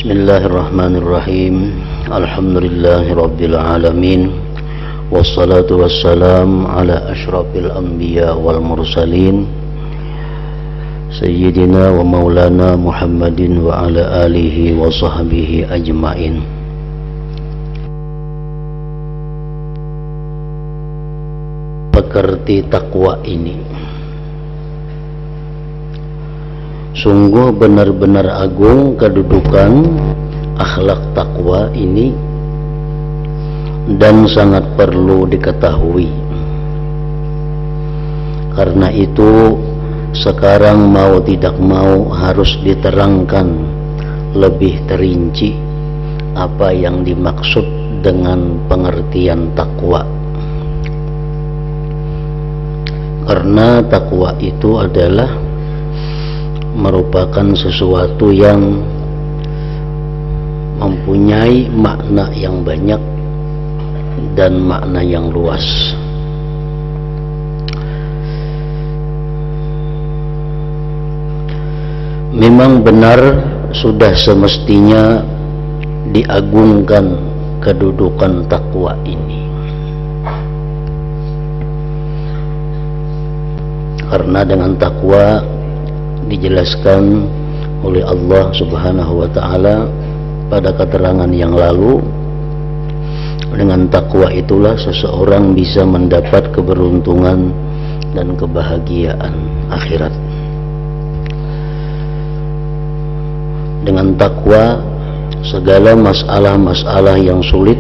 Bismillahirrahmanirrahim. Alhamdulillahirabbil alamin. Wassalatu wassalam ala asyrafil anbiya wal mursalin Sayyidina wa maulana Muhammadin wa ala alihi wa sahbihi ajmain. Pekerti takwa ini sungguh benar-benar agung kedudukan akhlak takwa ini dan sangat perlu diketahui. Karena itu sekarang mau tidak mau harus diterangkan lebih terinci apa yang dimaksud dengan pengertian takwa. Karena takwa itu adalah merupakan sesuatu yang mempunyai makna yang banyak dan makna yang luas. Memang benar sudah semestinya diagungkan kedudukan takwa ini, karena dengan takwa dijelaskan oleh Allah Subhanahu wa ta'ala pada keterangan yang lalu, dengan takwa itulah seseorang bisa mendapat keberuntungan dan kebahagiaan akhirat. Dengan takwa segala masalah-masalah yang sulit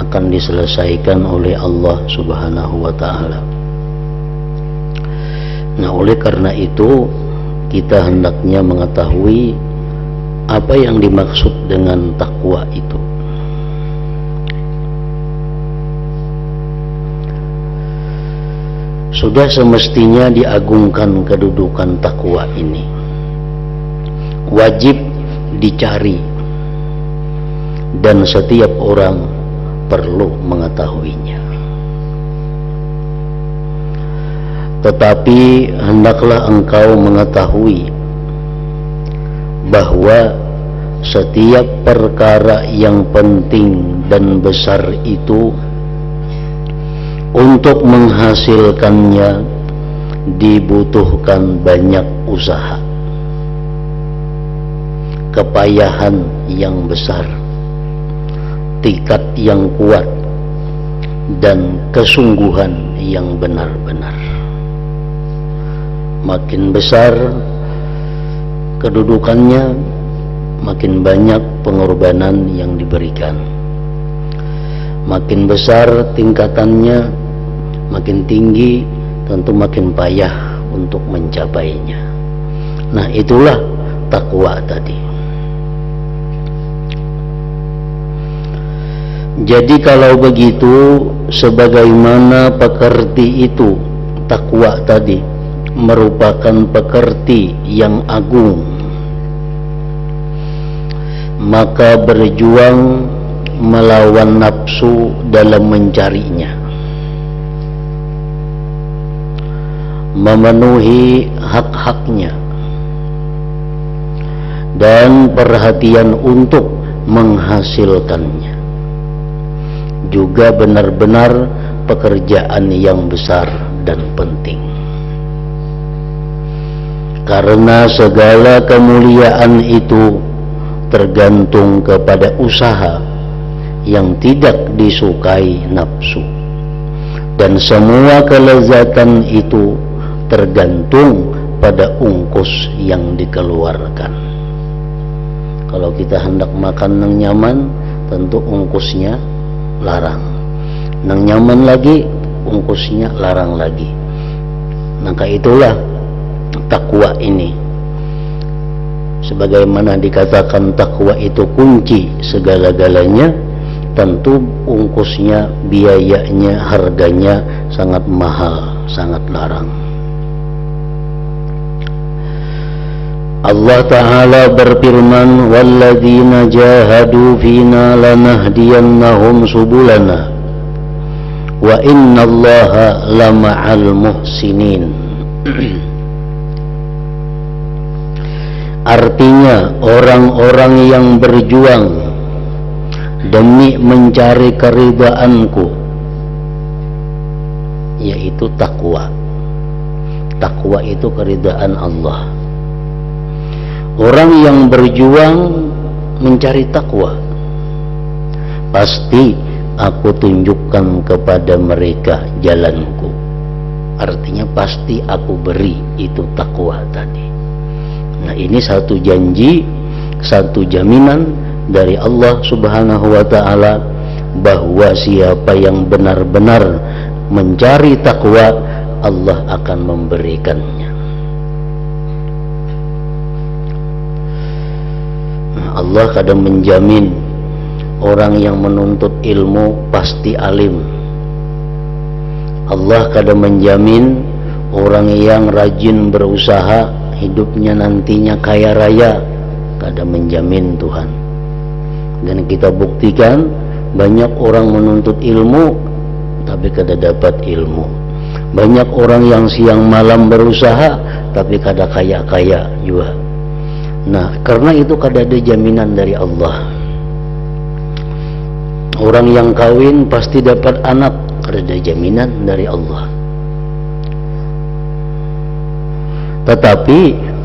akan diselesaikan oleh Allah Subhanahu wa ta'ala. Nah, oleh karena itu kita hendaknya mengetahui apa yang dimaksud dengan takwa itu. Sudah semestinya diagungkan kedudukan takwa ini. Wajib dicari dan setiap orang perlu mengetahuinya. Tetapi hendaklah engkau mengetahui bahwa setiap perkara yang penting dan besar itu untuk menghasilkannya dibutuhkan banyak usaha, kepayahan yang besar, tekad yang kuat, dan kesungguhan yang benar-benar. Makin besar kedudukannya, makin banyak pengorbanan yang diberikan. Makin besar tingkatannya, makin tinggi, tentu makin payah untuk mencapainya. Nah, itulah takwa tadi. Jadi kalau begitu, sebagaimana pekerti itu, takwa tadi merupakan pekerti yang agung, maka berjuang melawan nafsu dalam mencarinya, memenuhi hak-haknya, dan perhatian untuk menghasilkannya juga benar-benar pekerjaan yang besar dan penting. Karena segala kemuliaan itu tergantung kepada usaha yang tidak disukai nafsu, dan semua kelezatan itu tergantung pada ungkus yang dikeluarkan. Kalau kita hendak makan yang nyaman, tentu ungkusnya larang. Yang nyaman lagi, ungkusnya larang lagi. Maka itulah takwa ini. Sebagaimana dikatakan takwa itu kunci segala-galanya, tentu ungkusnya, biayanya, harganya sangat mahal, sangat larang. Allah Ta'ala berfirman, walladzina jahadu fina lanahdiyannahum subulana wa innallaha lama'al muhsinin. Artinya orang-orang yang berjuang demi mencari keridhaanku, yaitu takwa. Takwa itu keridhaan Allah. Orang yang berjuang mencari takwa, pasti aku tunjukkan kepada mereka jalanku. Artinya pasti aku beri itu takwa tadi. Nah, ini satu janji, satu jaminan dari Allah Subhanahu wa ta'ala bahwa siapa yang benar-benar mencari takwa, Allah akan memberikannya. Nah, Allah kadang menjamin orang yang menuntut ilmu pasti alim. Allah kadang menjamin orang yang rajin berusaha hidupnya nantinya kaya raya. Kadang menjamin Tuhan. Dan kita buktikan banyak orang menuntut ilmu tapi kada dapat ilmu. Banyak orang yang siang malam berusaha tapi kada kaya-kaya juga. Nah, karena itu kada ada jaminan dari Allah. Orang yang kawin pasti dapat anak, kada ada jaminan dari Allah. Tetapi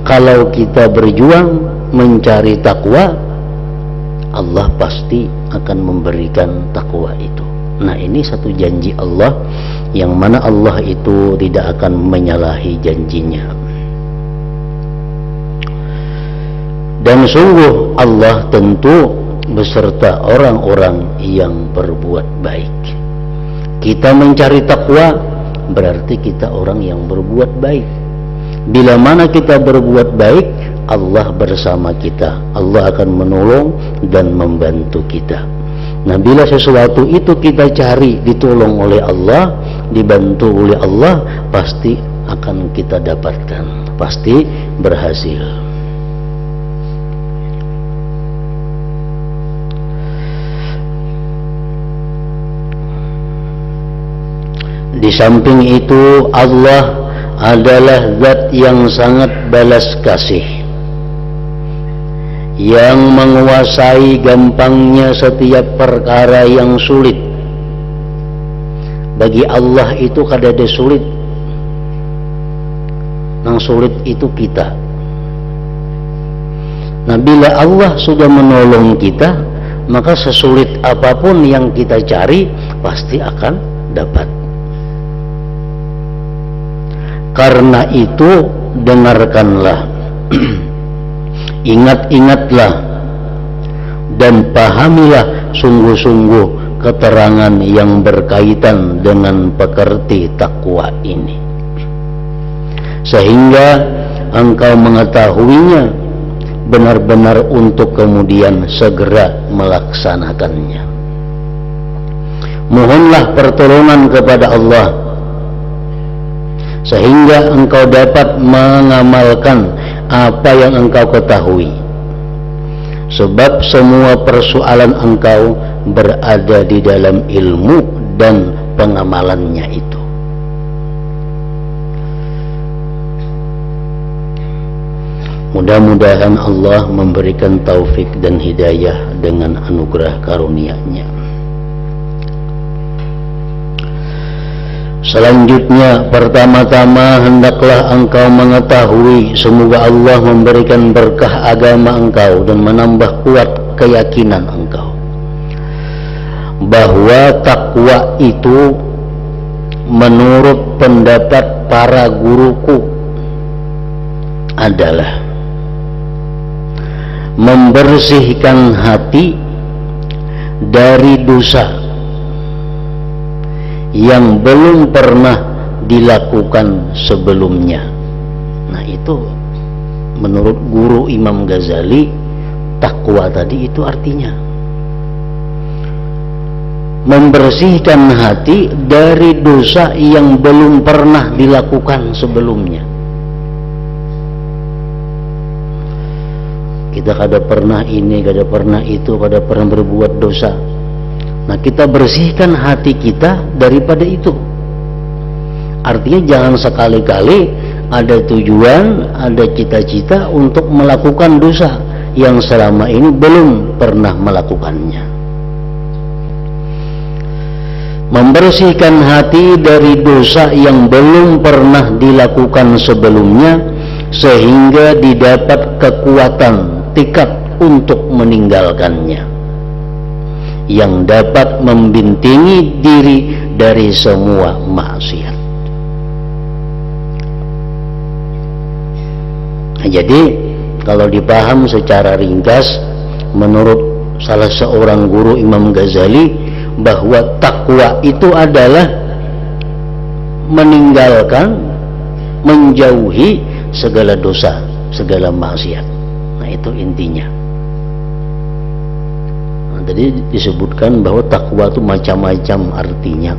kalau kita berjuang mencari takwa, Allah pasti akan memberikan takwa itu. Nah, ini satu janji Allah yang mana Allah itu tidak akan menyalahi janjinya. Dan sungguh Allah tentu beserta orang-orang yang berbuat baik. Kita mencari takwa berarti kita orang yang berbuat baik. Bila mana kita berbuat baik, Allah bersama kita. Allah akan menolong dan membantu kita. Nah, bila sesuatu itu kita cari ditolong oleh Allah, dibantu oleh Allah, pasti akan kita dapatkan, pasti berhasil. Di samping itu, Allah adalah zat yang sangat balas kasih, yang menguasai gampangnya setiap perkara yang sulit. Bagi Allah itu kada ada sulit. Yang sulit itu kita. Nah, bila Allah sudah menolong kita, maka sesulit apapun yang kita cari pasti akan dapat. Karena itu dengarkanlah, ingat-ingatlah dan pahamilah sungguh-sungguh keterangan yang berkaitan dengan pekerti takwa ini, sehingga engkau mengetahuinya benar-benar untuk kemudian segera melaksanakannya. Mohonlah pertolongan kepada Allah sehingga engkau dapat mengamalkan apa yang engkau ketahui, sebab semua persoalan engkau berada di dalam ilmu dan pengamalannya itu. Mudah-mudahan Allah memberikan taufik dan hidayah dengan anugerah karunia-Nya. Selanjutnya, pertama-tama hendaklah engkau mengetahui, semoga Allah memberikan berkah agama engkau dan menambah kuat keyakinan engkau, bahwa takwa itu menurut pendapat para guruku adalah membersihkan hati dari dosa yang belum pernah dilakukan sebelumnya. Nah, itu menurut guru Imam Ghazali, takwa tadi itu artinya membersihkan hati dari dosa yang belum pernah dilakukan sebelumnya. Kita kada pernah ini, kada pernah itu, kada pernah berbuat dosa. Nah, kita bersihkan hati kita daripada itu. Artinya jangan sekali-kali ada tujuan, ada cita-cita untuk melakukan dosa yang selama ini belum pernah melakukannya. Membersihkan hati dari dosa yang belum pernah dilakukan sebelumnya, sehingga didapat kekuatan tekad untuk meninggalkannya, yang dapat membentengi diri dari semua maksiat. Nah, jadi kalau dipaham secara ringkas, menurut salah seorang guru Imam Ghazali, bahwa takwa itu adalah meninggalkan, menjauhi segala dosa, segala maksiat. Nah, itu intinya. Nah, tadi disebutkan bahwa takwa itu macam-macam artinya.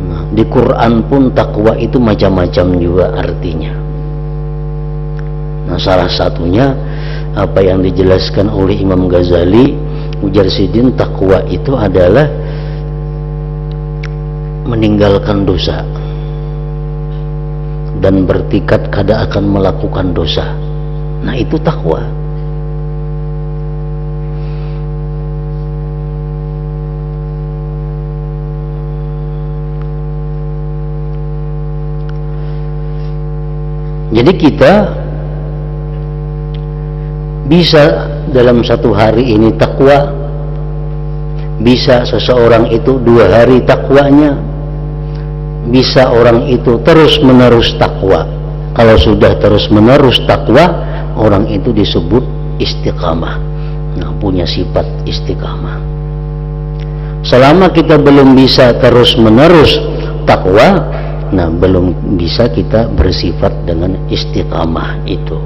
Nah, di Quran pun takwa itu macam-macam juga artinya. Nah, salah satunya apa yang dijelaskan oleh Imam Ghazali, ujar Sidin, takwa itu adalah meninggalkan dosa dan bertekad kada akan melakukan dosa. Nah, itu takwa. Jadi kita bisa dalam satu hari ini takwa, bisa seseorang itu 2 hari takwanya, bisa orang itu terus menerus takwa. Kalau sudah terus menerus takwa, orang itu disebut istiqamah. Nah, punya sifat istiqamah. Selama kita belum bisa terus menerus takwa, nah belum bisa kita bersifat dengan istiqamah itu.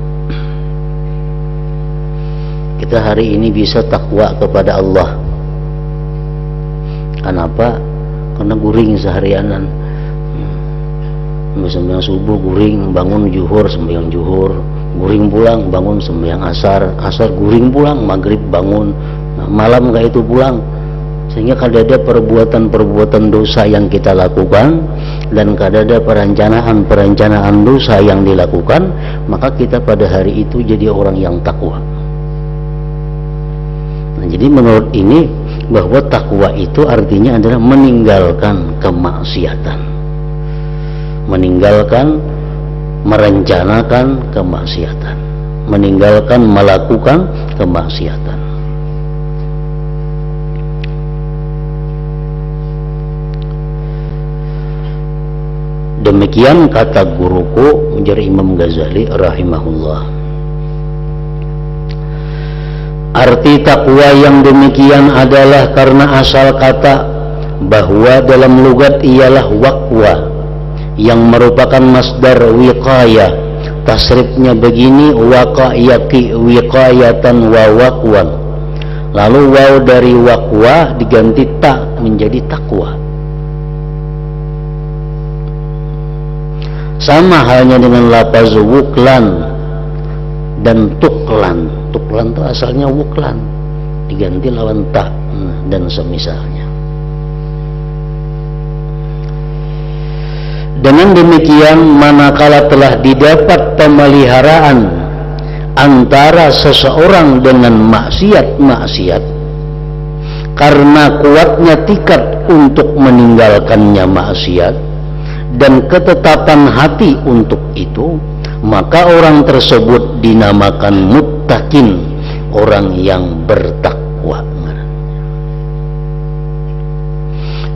Kita hari ini bisa takwa kepada Allah. Kenapa? Karena guring seharianan. Sembahyang subuh guring, bangun zuhur sembahyang zuhur, guring pulang, bangun sembahyang asar, asar guring pulang, maghrib bangun, nah, malam kayak itu pulang. Sehingga kada ada perbuatan-perbuatan dosa yang kita lakukan, dan kada ada perencanaan dosa yang dilakukan, maka kita pada hari itu jadi orang yang takwa. Nah, jadi menurut ini bahwa takwa itu artinya adalah meninggalkan kemaksiatan, meninggalkan merencanakan kemaksiatan, meninggalkan melakukan kemaksiatan. Demikian kata guruku, ujar Imam Ghazali rahimahullah. Arti takwa yang demikian adalah karena asal kata, bahwa dalam lugat ialah waqwa, yang merupakan masdar wiqaya. Tasrifnya begini, waqayaki wiqayatan wa waqwan. Lalu waw dari waqwa diganti ta menjadi takwa. Sama halnya dengan lafaz wuklan dan tuklan. Tuklan itu asalnya wuklan, diganti lawan ta dan semisalnya. Dengan demikian, manakala telah didapat pemeliharaan antara seseorang dengan maksiat-maksiat, karena kuatnya tekad untuk meninggalkannya maksiat dan ketetapan hati untuk itu, maka orang tersebut dinamakan muttaqin, orang yang bertakwa.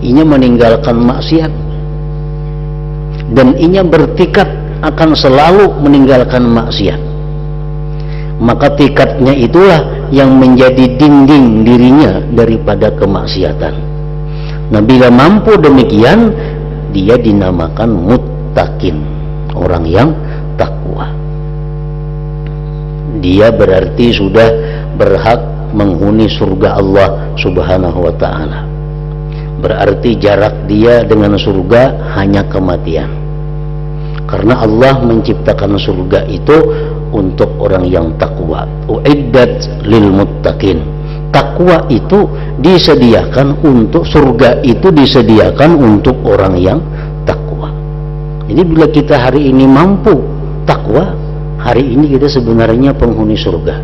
Inya meninggalkan maksiat dan inya bertekad akan selalu meninggalkan maksiat, maka tekadnya itulah yang menjadi dinding dirinya daripada kemaksiatan. Nah, bila mampu demikian, dia dinamakan muttaqin, orang yang takwa. Dia berarti sudah berhak menghuni surga Allah Subhanahu wa ta'ala. Berarti jarak dia dengan surga hanya kematian, karena Allah menciptakan surga itu untuk orang yang takwa. Uiddat lil muttaqin. Takwa itu disediakan untuk surga, itu disediakan untuk orang yang takwa. Jadi bila kita hari ini mampu takwa, hari ini kita sebenarnya penghuni surga.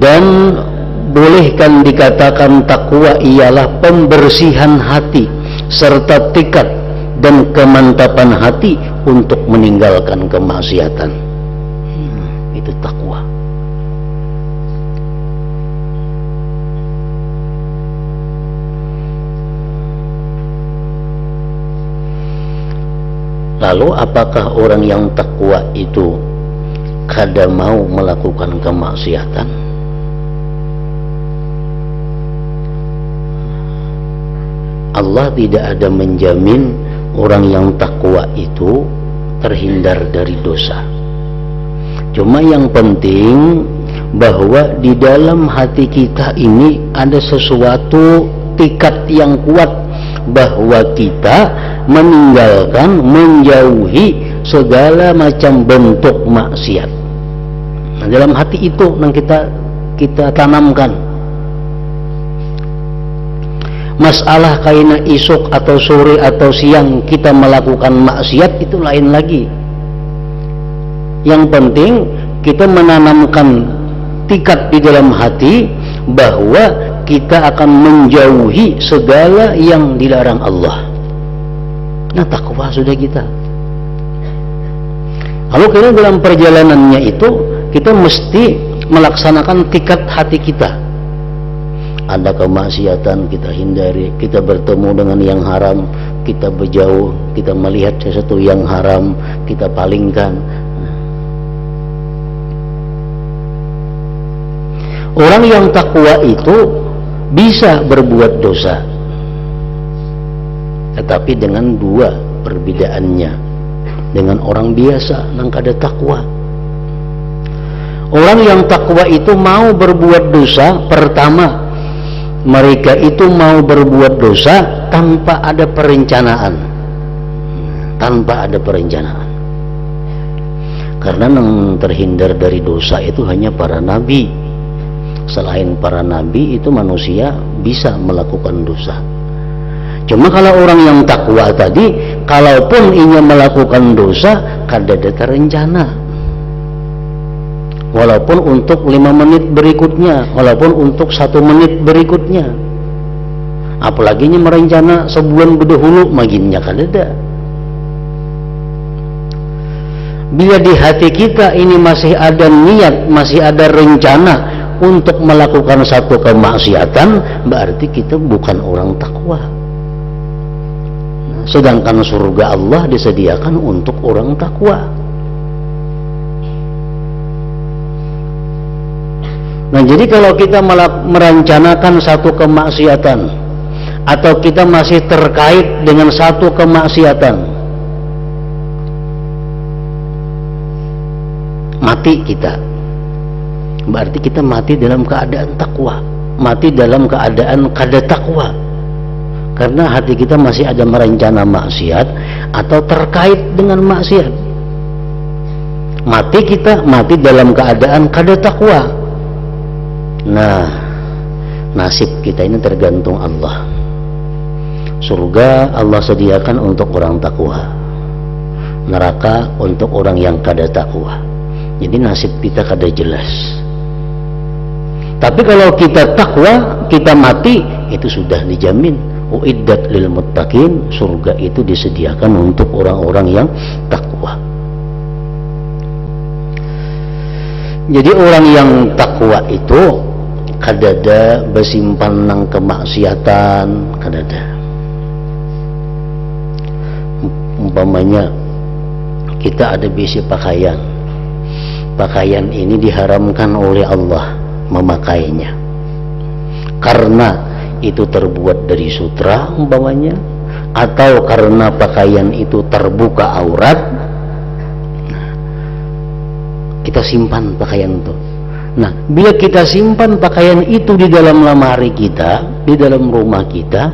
Dan bolehkan dikatakan takwa ialah pembersihan hati serta tekad dan kemantapan hati untuk meninggalkan kemaksiatan. Itu takwa. Lalu apakah orang yang takwa itu kada mau melakukan kemaksiatan? Allah tidak ada menjamin orang yang takwa itu terhindar dari dosa. Cuma yang penting bahwa di dalam hati kita ini ada sesuatu tekad yang kuat bahwa kita meninggalkan, menjauhi segala macam bentuk maksiat. Nah, dalam hati itu yang kita tanamkan. Masalah kaina isuk atau sore atau siang kita melakukan maksiat itu lain lagi. Yang penting kita menanamkan tekad di dalam hati bahwa kita akan menjauhi segala yang dilarang Allah. Nah, takwa sudah kita. Lalu karena dalam perjalanannya itu kita mesti melaksanakan tekad hati kita. Ada kemaksiatan kita hindari, kita bertemu dengan yang haram, kita berjauh, kita melihat sesuatu yang haram, kita palingkan. Orang yang takwa itu bisa berbuat dosa, tetapi dengan dua perbedaannya dengan orang biasa yang kada takwa. Orang yang takwa itu mau berbuat dosa, pertama mereka itu mau berbuat dosa tanpa ada perencanaan, karena yang terhindar dari dosa itu hanya para nabi. Selain para nabi itu manusia bisa melakukan dosa. Cuma kalau orang yang takwa tadi, kalaupun ia melakukan dosa, kada ada terencana. Walaupun untuk 5 menit berikutnya, walaupun untuk 1 menit berikutnya. Apalagi merencana sebulan berdahulu, maginnya kada ada. Bila di hati kita ini masih ada niat, masih ada rencana untuk melakukan satu kemaksiatan, berarti kita bukan orang takwa. Sedangkan surga Allah disediakan untuk orang takwa. Nah, jadi kalau kita merencanakan satu kemaksiatan atau kita masih terkait dengan satu kemaksiatan, mati kita, berarti kita mati dalam keadaan takwa, mati dalam keadaan kada takwa, karena hati kita masih ada merencana maksiat atau terkait dengan maksiat. Mati kita mati dalam keadaan kada takwa. Nah, nasib kita ini tergantung Allah. Surga Allah sediakan untuk orang takwa, neraka untuk orang yang kada takwa. Jadi nasib kita kada jelas. Tapi kalau kita takwa, kita mati, itu sudah dijamin. Uiddat lil muttaqin, surga itu disediakan untuk orang-orang yang takwa. Jadi orang yang takwa itu kadada bersimpan nang kemaksiatan, kadada. Umpamanya kita ada bisi pakaian, pakaian ini diharamkan oleh Allah memakainya karena itu terbuat dari sutra umpamanya, atau karena pakaian itu terbuka aurat, kita simpan pakaian itu. Nah, bila kita simpan pakaian itu di dalam lemari kita, di dalam rumah kita,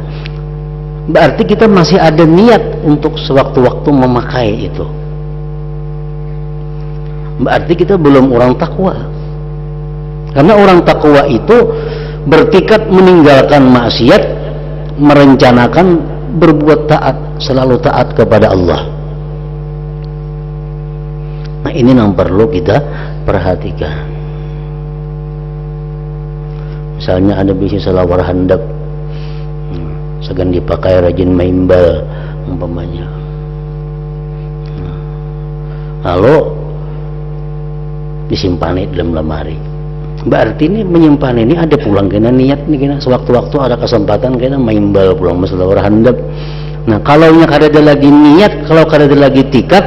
berarti kita masih ada niat untuk sewaktu-waktu memakai itu. Berarti kita belum orang takwa. Karena orang takwa itu bertekad meninggalkan maksiat, merencanakan berbuat taat, selalu taat kepada Allah. Nah, ini yang perlu kita perhatikan. Misalnya ada bisnis selawar handap, segan dipakai rajin maimbal umpamanya. Lalu disimpan dalam lemari. Berarti ini menyimpan ini ada pulang kena niat nih, kena sewaktu-waktu ada kesempatan kena maimbal pulang selawar handap. Nah, kalau nya kada ada lagi niat, kalau kada ada lagi tikad,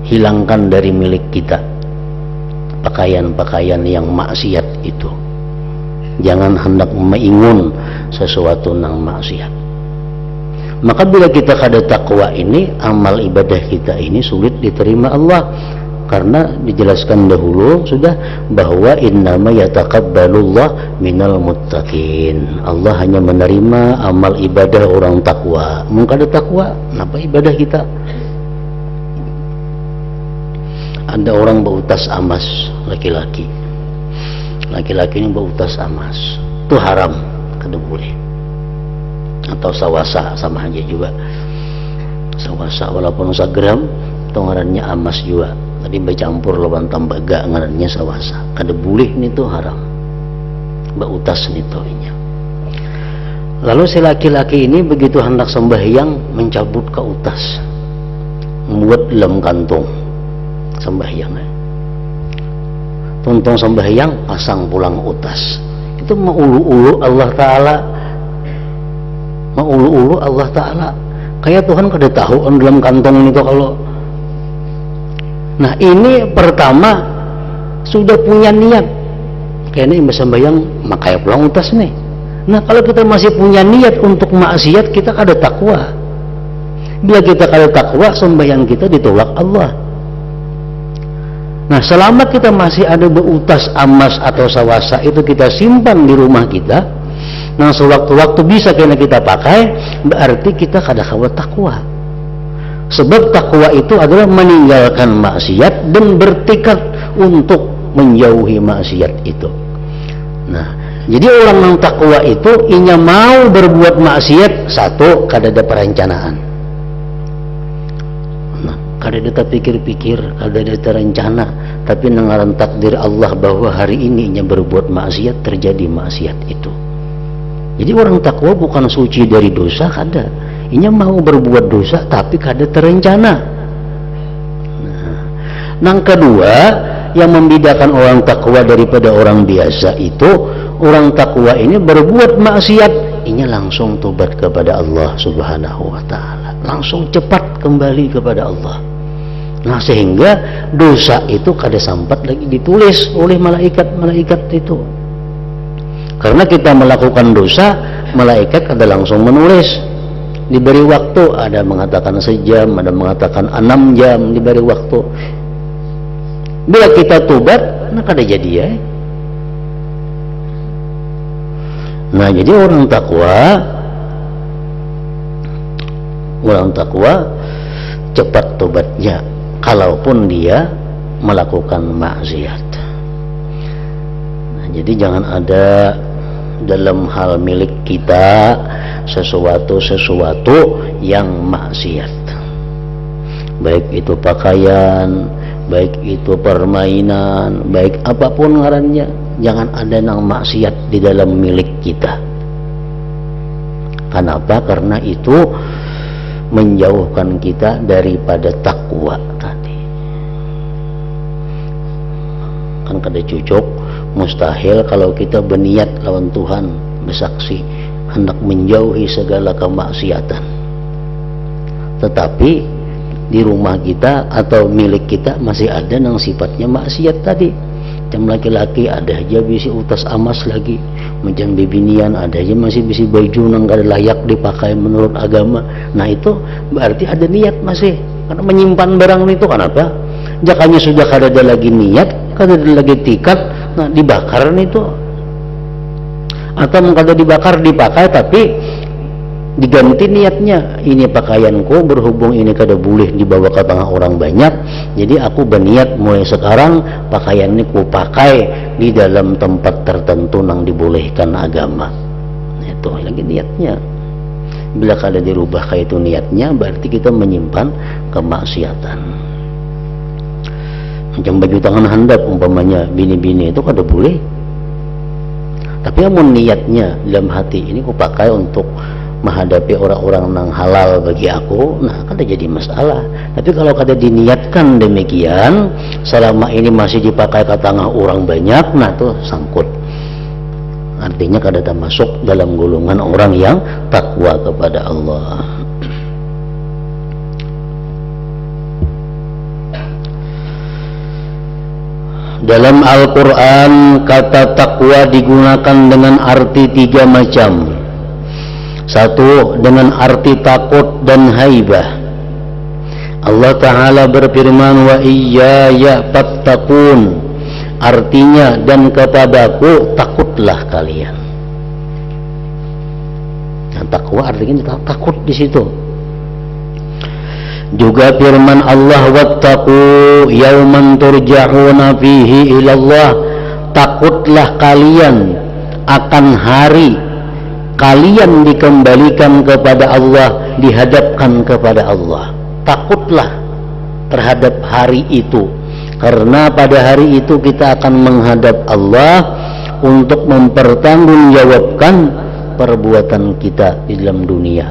hilangkan dari milik kita pakaian-pakaian yang maksiat itu. Jangan hendak mengingun sesuatu yang maksiat. Maka bila kita kada takwa ini, amal ibadah kita ini sulit diterima Allah. Karena dijelaskan dahulu sudah bahwa innama yataqabbalullah minal muttaqin. Allah hanya menerima amal ibadah orang takwa. Mungkin ada takwa, kenapa ibadah kita? Ada orang bautas amas, laki-laki. Laki-laki ini bautas amas, itu haram, kada boleh. Atau sawasa, sama aja juga. Sawasa walaupun sagram, ngarannya amas juga. Tadi bercampur lawan tembaga ngarannya sawasa. Kada boleh itu haram. Bautas nitoinya. Lalu si laki-laki ini begitu hendak sembahyang mencabut ke utas. Membuat dalam kantong sembahyang. Tuntung sembahyang pasang pulang utas. Itu maulu-ulu Allah Ta'ala. Maulu-ulu Allah Ta'ala. Kayak Tuhan kada tahu dalam kantong itu kalau. Nah, ini pertama sudah punya niat. Kayaknya yang sembahyang makanya pulang utas nih. Nah, kalau kita masih punya niat untuk maksiat, kita kada takwa. Bila kita kada takwa, sembahyang kita ditolak Allah. Nah, selama kita masih ada beutas amas atau sawasa itu kita simpan di rumah kita. Nah, sewaktu-waktu bisa kena kita pakai, berarti kita kada kawa takwa. Sebab takwa itu adalah meninggalkan maksiat dan bertekad untuk menjauhi maksiat itu. Nah, jadi orang yang takwa itu inya mau berbuat maksiat, satu kada ada perencanaan. Nah, kada ada pikir-pikir, kada ada terencana, tapi nengaran takdir Allah bahwa hari ini inya berbuat maksiat, terjadi maksiat itu. Jadi orang takwa bukan suci dari dosa, kada. Inya mau berbuat dosa tapi kada terencana. Nah, yang kedua yang membedakan orang takwa daripada orang biasa itu, orang takwa ini berbuat maksiat, inya langsung tobat kepada Allah Subhanahu wa Ta'ala, langsung cepat kembali kepada Allah. Nah, sehingga dosa itu kada sempat lagi ditulis oleh malaikat-malaikat itu. Karena kita melakukan dosa, malaikat kada langsung menulis. Diberi waktu, ada mengatakan sejam, ada mengatakan 6 jam diberi waktu. Bila kita tobat, nah kada jadi ya. Nah, jadi orang takwa cepat tobatnya kalaupun dia melakukan maksiat. Nah, jadi jangan ada dalam hal milik kita sesuatu yang maksiat, baik itu pakaian, baik itu permainan, baik apapun ngarannya, jangan ada yang maksiat di dalam milik kita. Kenapa? Karena itu menjauhkan kita daripada takwa tadi. Kan kada cocok, mustahil kalau kita berniat lawan Tuhan, bersaksi hendak menjauhi segala kemaksiatan, tetapi di rumah kita atau milik kita masih ada yang sifatnya maksiat tadi. Macam laki-laki ada aja bisi utas amas lagi, macam bibinian ada aja masih bisi baju yang kada layak dipakai menurut agama. Nah, itu berarti ada niat masih, karena menyimpan barang itu. Kenapa? Jakanya sudah kada ada lagi niat, kada ada lagi tikad, nah dibakar itu. Atau kada dibakar dipakai tapi diganti niatnya, ini pakaianku berhubung ini kada boleh dibawa ke tengah orang banyak, jadi aku berniat mulai sekarang pakaian ini ku pakai di dalam tempat tertentu yang dibolehkan agama. Itu lagi niatnya. Bila kada dirubah kayak itu niatnya, berarti kita menyimpan kemaksiatan. Macam baju tangan handap umpamanya bini-bini itu kada boleh, tapi amun niatnya dalam hati, ini ku pakai untuk menghadapi orang-orang yang halal bagi aku, nah kada jadi masalah. Tapi kalau kada diniatkan demikian, selama ini masih dipakai ke tengah orang banyak, nah itu sangkut. Artinya kada termasuk dalam golongan orang yang takwa kepada Allah. Dalam Al-Quran kata takwa digunakan dengan arti 3 macam. Satu, dengan arti takut dan haibah. Allah Ta'ala berfirman, wa iyaya fattaqun, artinya dan kepadaku takutlah kalian. Nah, takwa artinya takut di situ. Juga firman Allah, wattaqu yauman turja'una fihi ilallah, takutlah kalian akan hari kalian dikembalikan kepada Allah, dihadapkan kepada Allah. Takutlah terhadap hari itu, karena pada hari itu kita akan menghadap Allah untuk mempertanggungjawabkan perbuatan kita di dalam dunia.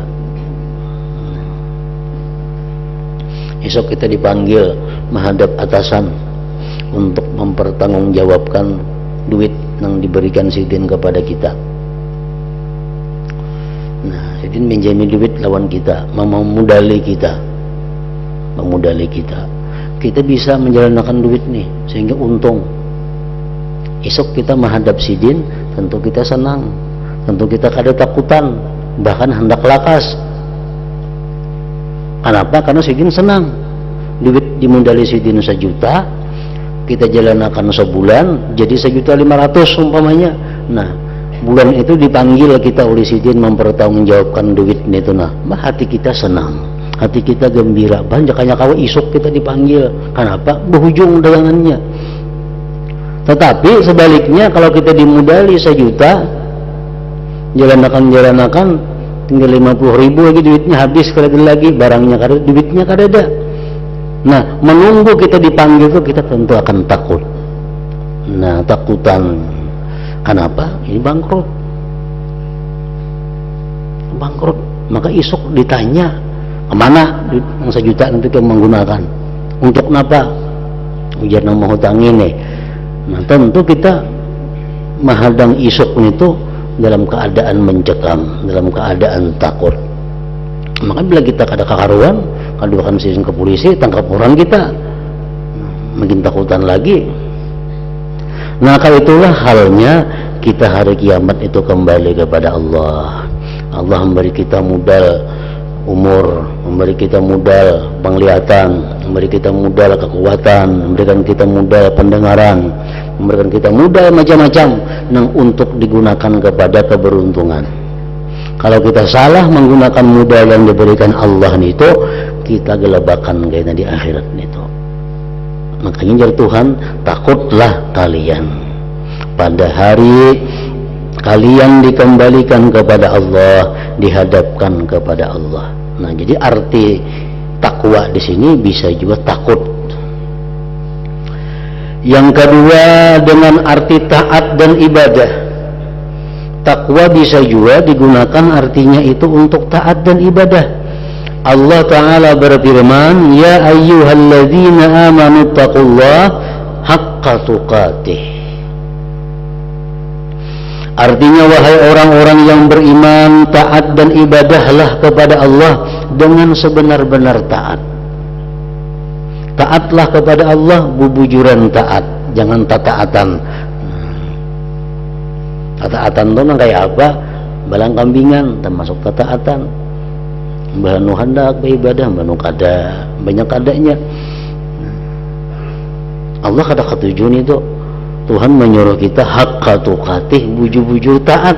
Esok kita dipanggil menghadap atasan untuk mempertanggungjawabkan duit yang diberikan sidin kepada kita. Nah, sidin menjamin duit lawan kita, memudali kita. Kita bisa menjalankan duit nih sehingga untung. Esok kita menghadap sidin, tentu kita senang, tentu kita kada takutan, bahkan hendak lakas. Kenapa? Karena sidin senang. Duit dimodali sidin 1 juta, kita jalankan sebulan jadi 1.500.000 umpamanya. Nah, bulan itu dipanggil kita oleh sidin mempertanggungjawabkan duit itu, nah hati kita senang, hati kita gembira. Banjaknya kawa isuk kita dipanggil. Kenapa? Berhujung dagangannya. Tetapi sebaliknya, kalau kita dimodali 1 juta, jalankan tinggal 50.000 lagi duitnya habis, kada lagi barangnya kada, duitnya kada ada. Nah, menunggu kita dipanggil itu kita tentu akan takut. Nah, takutan kenapa? Ini bangkrut. Maka isuk ditanya, kemana duit yang 1 juta nanti kita menggunakan? Untuk apa? Ujar nang mahutangin nih. Nah, tentu kita menghadang isuk itu dalam keadaan mencekam, dalam keadaan takut. Maka bila kita kada kakaruan, kaduakan sidin ke polisi, tangkap orang kita, makin takutan lagi. Nah, kalau itulah halnya kita hari kiamat itu kembali kepada Allah. Allah memberi kita modal umur, memberi kita modal penglihatan, memberi kita modal kekuatan, memberikan kita modal pendengaran, memberikan kita modal macam-macam yang untuk digunakan kepada keberuntungan. Kalau kita salah menggunakan modal yang diberikan Allah itu, kita gelabakan kayaknya di akhirat itu. Makanya jadi Tuhan, takutlah kalian pada hari kalian dikembalikan kepada Allah, dihadapkan kepada Allah. Nah, jadi arti takwa di sini bisa juga takut. Yang kedua, dengan arti taat dan ibadah. Takwa bisa juga digunakan artinya itu untuk taat dan ibadah. Allah Ta'ala berfirman, ya ayyuhalladzina amanu taqullaha haqqa tuqatih. Artinya, wahai orang-orang yang beriman, taat dan ibadahlah kepada Allah dengan sebenar-benar taat. Taatlah kepada Allah bubujuran taat, jangan tataatan. Tataatan itu kayak apa? Balang kambingan termasuk tataatan. Banu hendak beribadah, banu kada, banyak kadanya. Allah kada ketujuan itu. Tuhan menyuruh kita haqqa tuqatih, bujur-bujur taat.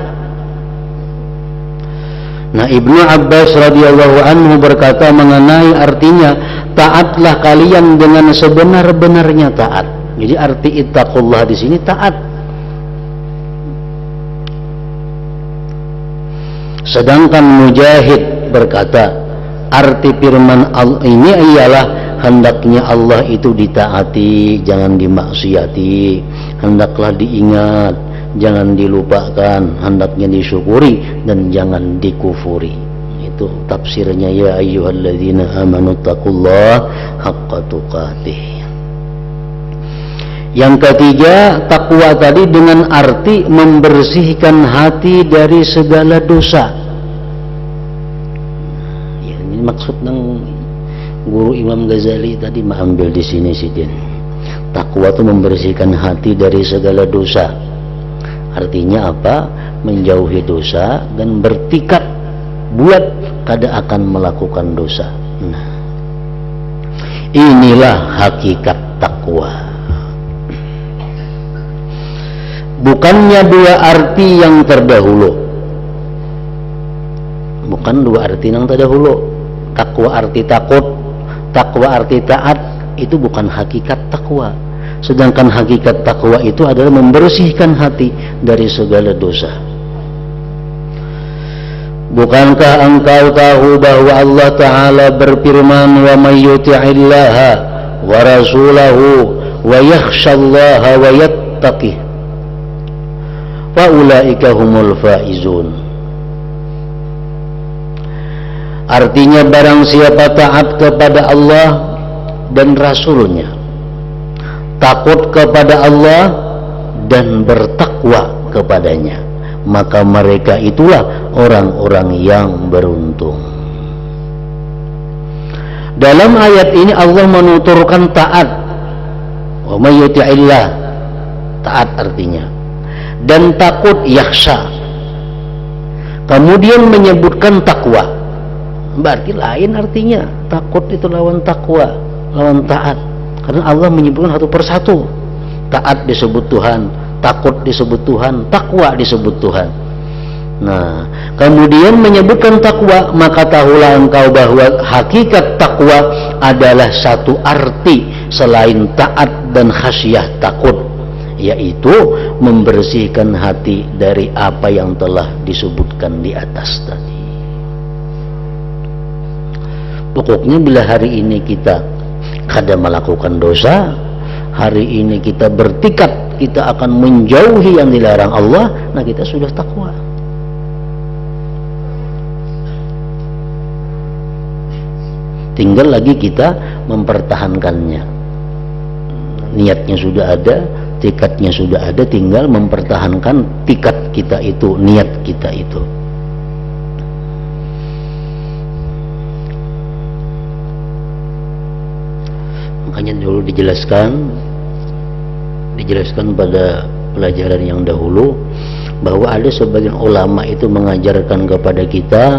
Nah, Ibnu Abbas radhiyallahu anhu berkata mengenai artinya, taatlah kalian dengan sebenar-benarnya taat. Jadi arti ittaqullah di sini taat. Sedangkan Mujahid berkata, arti firman Allah ini ialah hendaknya Allah itu ditaati, jangan dimaksiati, hendaklah diingat, jangan dilupakan, hendaknya disyukuri dan jangan dikufuri. Itu tafsirnya, ya ayyuhalladzina amanu taqullaha haqqa tuqatih. Yang ketiga, takwa tadi dengan arti membersihkan hati dari segala dosa. Ya, ini maksud ng guru Imam Ghazali tadi mengambil di sini sidin. Takwa itu membersihkan hati dari segala dosa. Artinya apa? Menjauhi dosa dan bertekad buat kada akan melakukan dosa. Nah, inilah hakikat takwa. Bukannya dua arti yang terdahulu. Bukan dua arti yang terdahulu. Takwa arti takut, takwa arti taat, itu bukan hakikat takwa. Sedangkan hakikat takwa itu adalah membersihkan hati dari segala dosa. Bukankah engkau tahu bahwa Allah Ta'ala berfirman, wa may yuti'illaha wa rasulahu wa yakhshallaha wa yattaqih fa ulaika humul faizun. Artinya barang siapa taat kepada Allah dan Rasulnya, takut kepada Allah dan bertakwa kepadanya, maka mereka itulah orang-orang yang beruntung. Dalam ayat ini Allah menuturkan taat, wa may yuti'illah, taat artinya, dan takut yakhsha. Kemudian menyebutkan takwa, berarti lain artinya. Takut itu lawan takwa, lawan taat. Karena Allah menyebutkan satu persatu. Taat disebut Tuhan, takut disebut Tuhan, takwa disebut Tuhan. Nah, kemudian menyebutkan takwa, maka tahulah engkau bahwa hakikat takwa adalah satu arti selain taat dan khasyah takut, yaitu membersihkan hati dari apa yang telah disebutkan di atas tadi. Pokoknya bila hari ini kita kada melakukan dosa, hari ini kita bertekad kita akan menjauhi yang dilarang Allah, nah kita sudah takwa. Tinggal lagi kita mempertahankannya. Niatnya sudah ada, tekadnya sudah ada, tinggal mempertahankan tekad kita itu, niat kita itu. Makanya dulu dijelaskan pada pelajaran yang dahulu bahwa ada sebagian ulama itu mengajarkan kepada kita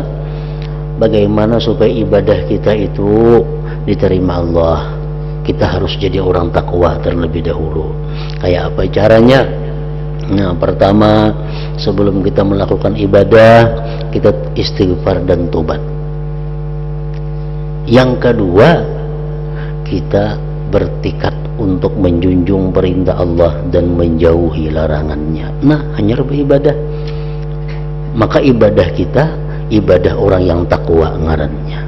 bagaimana supaya ibadah kita itu diterima Allah. Kita harus jadi orang takwa terlebih dahulu. Kayak apa caranya? Nah, pertama, sebelum kita melakukan ibadah, kita istighfar dan tobat. Yang kedua, kita bertekad untuk menjunjung perintah Allah dan menjauhi larangannya. Nah, hanya beribadah. Maka ibadah kita ibadah orang yang takwa ngarannya.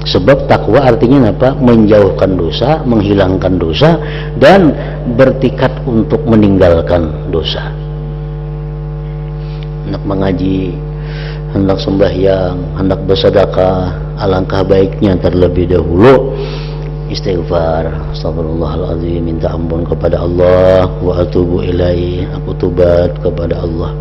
Sebab takwa artinya apa? Menjauhkan dosa, menghilangkan dosa, dan bertekad untuk meninggalkan dosa. Hendak mengaji, hendak sembahyang, hendak bersedekah, alangkah baiknya terlebih dahulu istighfar, astagfirullahaladzim, minta ampun kepada Allah, wa atubu ilaih, aku tobat kepada Allah,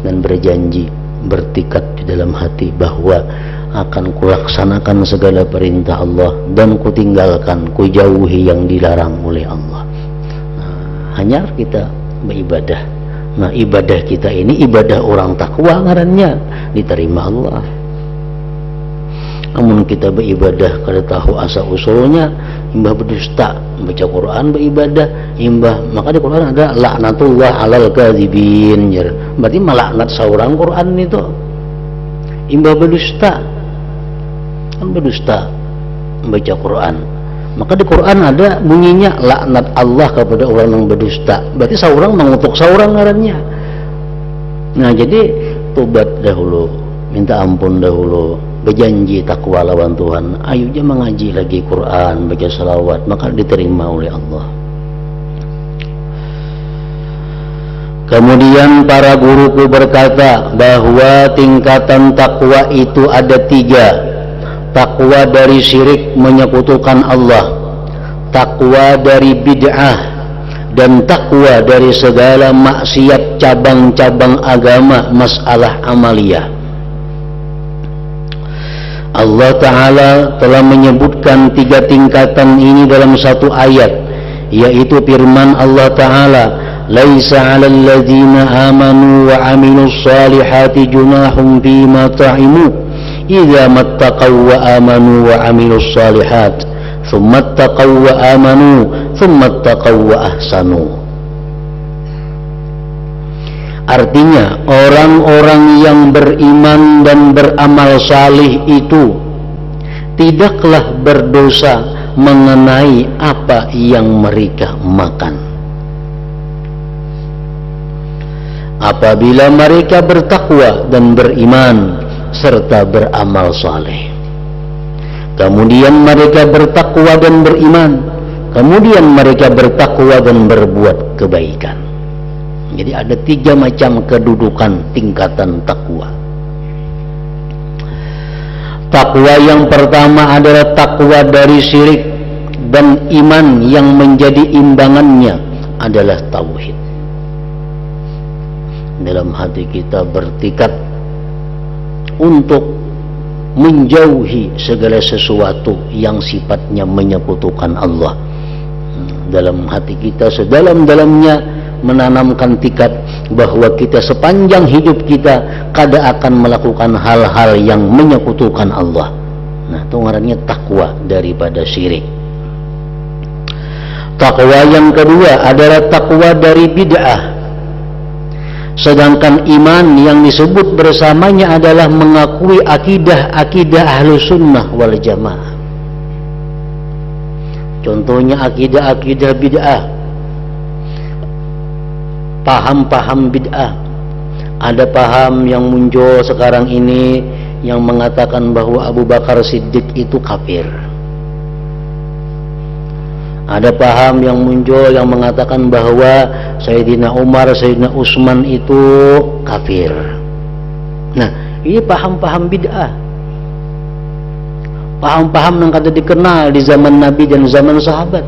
dan berjanji, bertekad di dalam hati bahwa akan kulaksanakan segala perintah Allah dan kutinggalkan, kujauhi yang dilarang oleh Allah. Nah, hanya kita beribadah. Nah, ibadah kita ini ibadah orang takwa ngarannya, diterima Allah. Namun kita beribadah kada tahu asal usulnya, imbah berdusta, baca Quran beribadah, imbah, maka di Quran ada laknatullah alal kadzibin. Berarti melaknat seorang Quran itu. imbah berdusta, kan berdusta membaca Quran. Maka di Quran ada bunyinya laknat Allah kepada orang yang berdusta. Berarti seorang mengutuk seorang ngarannya. Nah, jadi tobat dahulu, minta ampun dahulu, berjanji takwa lawan Tuhan, ayo aja mengaji lagi Quran, baca salawat, maka diterima oleh Allah. Kemudian para guruku berkata bahwa tingkatan takwa itu ada 3. Takwa dari syirik menyekutukan Allah, takwa dari bid'ah, dan takwa dari segala maksiat cabang-cabang agama, masalah amaliyah. Allah Ta'ala telah menyebutkan 3 tingkatan ini dalam satu ayat, yaitu firman Allah Ta'ala, laisa 'alal ladzina amanu wa 'amilus salihati junahum fima ta'imu idza mattaqaw wa amanu wa 'amilus salihat thumma attaqaw wa amanu thumma attaqaw wa ahsanu. Artinya, orang-orang yang beriman dan beramal salih itu tidaklah berdosa mengenai apa yang mereka makan, apabila mereka bertakwa dan beriman serta beramal saleh. Kemudian mereka bertakwa dan beriman, kemudian mereka bertakwa dan berbuat kebaikan. Jadi ada 3 macam kedudukan tingkatan takwa. Takwa yang pertama adalah takwa dari syirik, dan iman yang menjadi imbangannya adalah tauhid. Dalam hati kita bertekad untuk menjauhi segala sesuatu yang sifatnya menyekutukan Allah. Dalam hati kita sedalam-dalamnya menanamkan tekad bahwa kita sepanjang hidup kita kada akan melakukan hal-hal yang menyekutukan Allah. Nah, itu ngarannya takwa daripada syirik. Takwa yang kedua adalah takwa dari bid'ah. Sedangkan iman yang disebut bersamanya adalah mengakui akidah ahlu sunnah wal jamaah. Contohnya akidah bid'ah, paham-paham bid'ah. Ada paham yang muncul sekarang ini yang mengatakan bahwa Abu Bakar Siddiq itu kafir. Ada paham yang muncul yang mengatakan bahwa Sayyidina Umar, Sayyidina Utsman itu kafir. Nah, ini paham-paham bid'ah. Paham-paham yang kada dikenal di zaman Nabi dan zaman sahabat.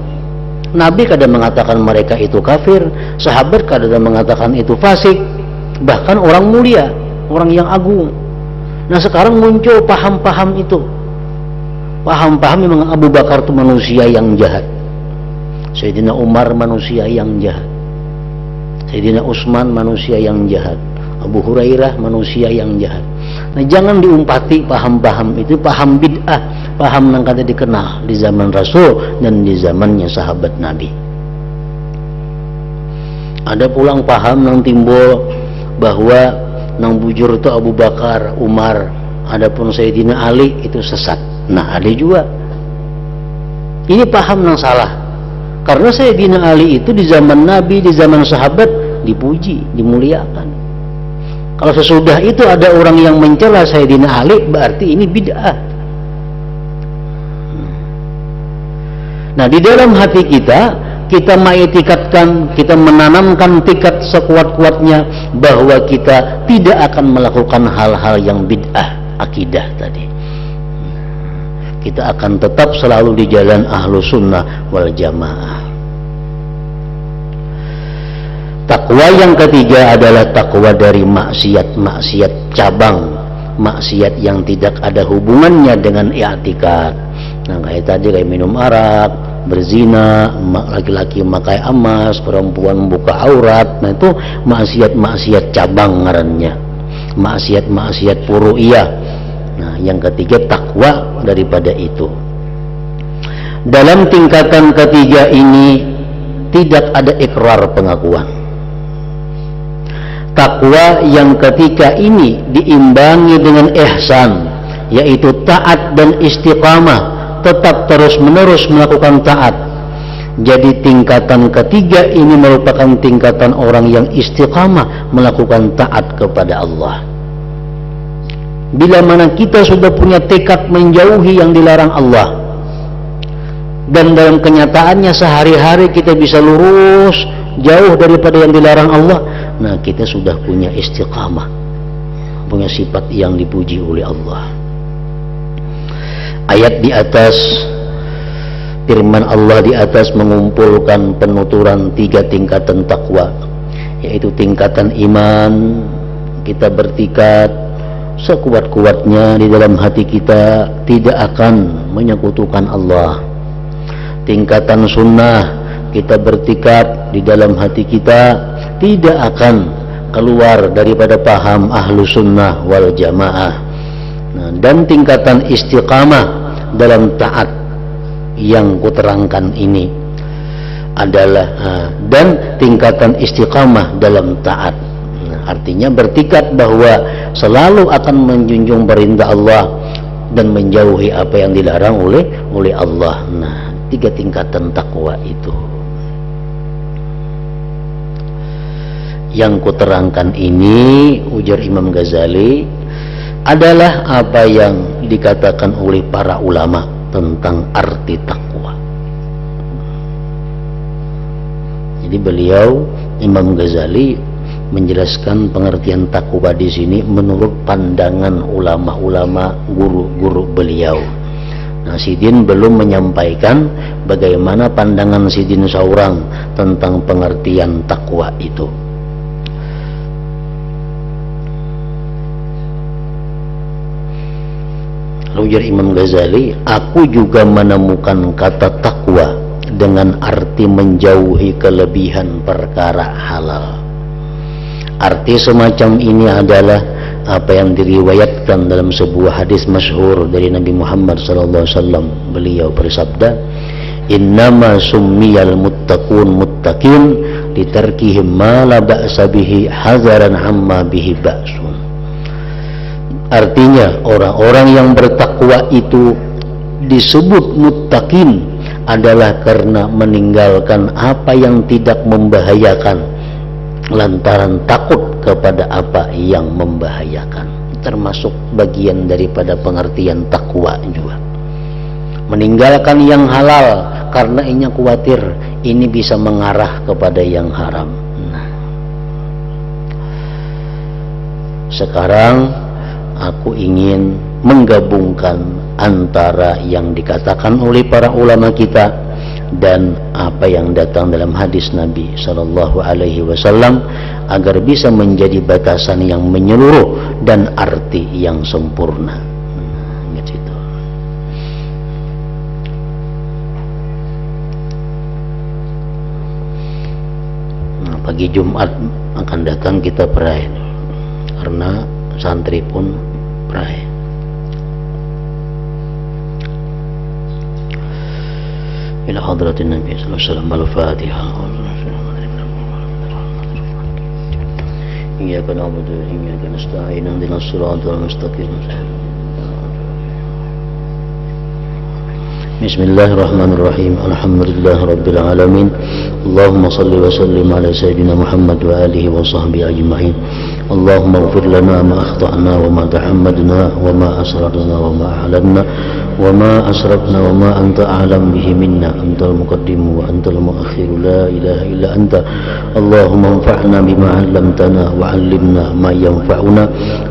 Nabi kadang mengatakan mereka itu kafir, sahabat kadang mengatakan itu fasik, bahkan orang mulia, orang yang agung. Nah, sekarang muncul paham-paham itu. Paham-paham memang Abu Bakar itu manusia yang jahat, Sayyidina Umar manusia yang jahat, Sayyidina Utsman manusia yang jahat, Abu Hurairah manusia yang jahat. Nah, jangan diumpati paham-paham itu, paham bid'ah, paham yang kada dikenal di zaman Rasul dan di zamannya sahabat Nabi. Ada pulang paham yang timbul bahwa nang bujur itu Abu Bakar, Umar, adapun Sayyidina Ali itu sesat. Nah, ada juga. Ini paham yang salah. Karena Sayyidina Ali itu di zaman Nabi, di zaman sahabat dipuji, dimuliakan. Kalau sesudah itu ada orang yang mencela Sayyidina Ali, berarti ini bid'ah. Nah, di dalam hati kita mengiktikadkan, kita menanamkan tekad sekuat-kuatnya bahwa kita tidak akan melakukan hal-hal yang bid'ah, akidah tadi. Kita akan tetap selalu di jalan ahlu sunnah wal jamaah. Takwa yang ketiga adalah takwa dari maksiat cabang, maksiat yang tidak ada hubungannya dengan i'tikad. Nah, kayak tadi, kayak minum arak, berzina, laki-laki memakai emas, perempuan membuka aurat. Nah, itu maksiat cabang ngarannya, maksiat furu'iyah. Nah, yang ketiga takwa daripada itu. Dalam tingkatan ketiga ini tidak ada ikrar pengakuan. Takwa yang ketika ini diimbangi dengan ihsan, yaitu taat dan istiqamah, tetap terus-menerus melakukan taat. Jadi tingkatan ketiga ini merupakan tingkatan orang yang istiqamah melakukan taat kepada Allah. Bila mana kita sudah punya tekad menjauhi yang dilarang Allah, dan dalam kenyataannya sehari-hari kita bisa lurus jauh daripada yang dilarang Allah, nah kita sudah punya istiqamah, punya sifat yang dipuji oleh Allah. Ayat di atas, firman Allah di atas mengumpulkan penuturan 3 tingkatan takwa, yaitu tingkatan iman, kita bertekad sekuat-kuatnya di dalam hati kita tidak akan menyekutukan Allah. Tingkatan sunnah, kita bertekad di dalam hati kita tidak akan keluar daripada paham ahlu sunnah wal jamaah. Nah, dan tingkatan istiqamah dalam taat yang kuterangkan ini adalah dan tingkatan istiqamah dalam taat. Nah, artinya bertekad bahwa selalu akan menjunjung perintah Allah dan menjauhi apa yang dilarang oleh Allah. Nah, 3 tingkatan takwa itu yang kuterangkan ini, ujar Imam Ghazali, adalah apa yang dikatakan oleh para ulama tentang arti takwa. Jadi beliau, Imam Ghazali, menjelaskan pengertian takwa di sini menurut pandangan ulama-ulama, guru-guru beliau. Nah, Sidin belum menyampaikan bagaimana pandangan Sidin Saurang tentang pengertian takwa itu. Ujar Imam Ghazali, aku juga menemukan kata takwa dengan arti menjauhi kelebihan perkara halal. Arti semacam ini adalah apa yang diriwayatkan dalam sebuah hadis masyhur dari Nabi Muhammad SAW. Beliau bersabda, innama summiyal muttaqun muttaqin litarkihim ma la ba'sa bihi hazaran amma bihi ba'sun. Artinya orang-orang yang bertakwa itu disebut muttaqin adalah karena meninggalkan apa yang tidak membahayakan lantaran takut kepada apa yang membahayakan. Termasuk bagian daripada pengertian takwa juga. Meninggalkan yang halal karena ini khawatir ini bisa mengarah kepada yang haram. Nah, sekarang aku ingin menggabungkan antara yang dikatakan oleh para ulama kita dan apa yang datang dalam hadis Nabi Sallallahu Alaihi Wasallam agar bisa menjadi batasan yang menyeluruh dan arti yang sempurna. Gitu. Nah, pagi Jumat akan datang kita perai karena santri pun perai. إلى حضرة النبي صلى الله عليه وسلم الفاتحة. إياك نعبد وإياك نستعين اهدنا الصراط المستقيم. بسم الله الرحمن الرحيم الحمد لله رب العالمين اللهم صل وسلم على سيدنا محمد وآله وصحبه أجمعين اللهم اغفر لنا ما أخطأنا وما تحمدنا وما أسررنا وما أعلنا وما أسرفنا وما أنت أعلم به منا أنت المقدم وأنت المؤخر لا إله إلا أنت اللهم انفعنا بما علمتنا وعلمنا ما ينفعنا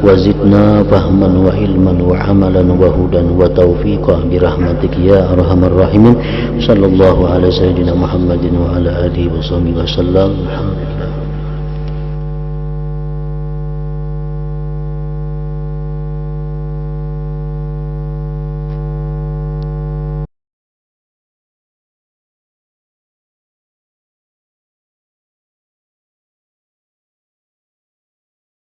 وزدنا فهما وعلما وعملا وهدى وتوفيقا برحمتك يا أرحم الراحمين صلى الله على سيدنا محمد وعلى آله وصحبه وسلم الحمد لله.